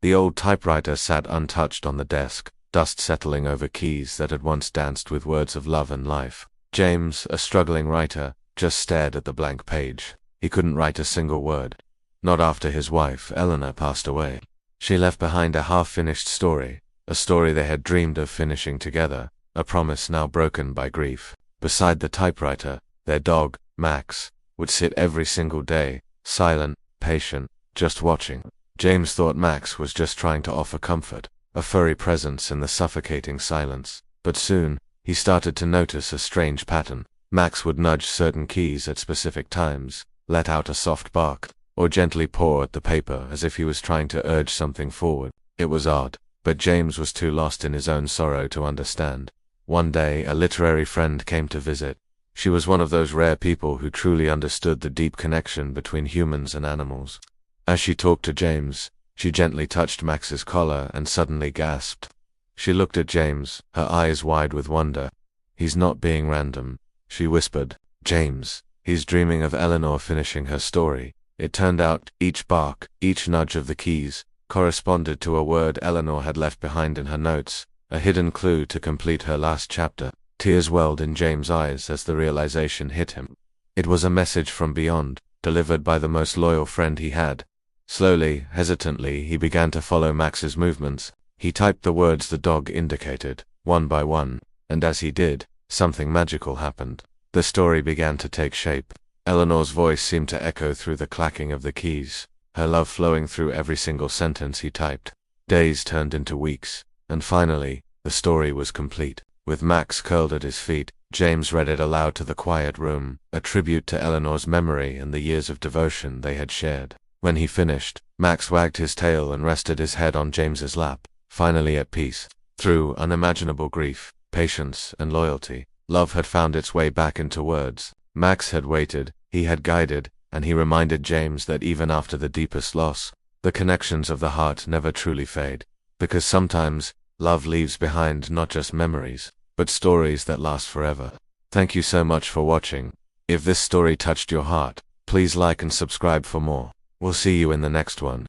The old typewriter sat untouched on the desk, dust settling over keys that had once danced with words of love and life. James, a struggling writer, just stared at the blank page. He couldn't write a single word. Not after his wife, Eleanor, passed away. She left behind a half-finished story, a story they had dreamed of finishing together, a promise now broken by grief. Beside the typewriter, their dog, Max, would sit every single day, silent, patient, just watching. James thought Max was just trying to offer comfort, a furry presence in the suffocating silence. But soon, he started to notice a strange pattern. Max would nudge certain keys at specific times, let out a soft bark, or gently paw at the paper as if he was trying to urge something forward. It was odd, but James was too lost in his own sorrow to understand. One day, a literary friend came to visit. She was one of those rare people who truly understood the deep connection between humans and animals. As she talked to James, she gently touched Max's collar and suddenly gasped. She looked at James, her eyes wide with wonder. "He's not being random," she whispered. "James, he's dreaming of Eleanor finishing her story." It turned out, each bark, each nudge of the keys, corresponded to a word Eleanor had left behind in her notes, a hidden clue to complete her last chapter. Tears welled in James' eyes as the realization hit him. It was a message from beyond, delivered by the most loyal friend he had. Slowly, hesitantly, he began to follow Max's movements. He typed the words the dog indicated, one by one, and as he did, something magical happened. The story began to take shape. Eleanor's voice seemed to echo through the clacking of the keys, her love flowing through every single sentence he typed. Days turned into weeks, and finally, the story was complete. With Max curled at his feet, James read it aloud to the quiet room, a tribute to Eleanor's memory and the years of devotion they had shared. When he finished, Max wagged his tail and rested his head on James's lap, finally at peace. Through unimaginable grief, patience, and loyalty, love had found its way back into words. Max had waited, he had guided, and he reminded James that even after the deepest loss, the connections of the heart never truly fade. Because sometimes, love leaves behind not just memories, but stories that last forever. Thank you so much for watching. If this story touched your heart, please like and subscribe for more. We'll see you in the next one.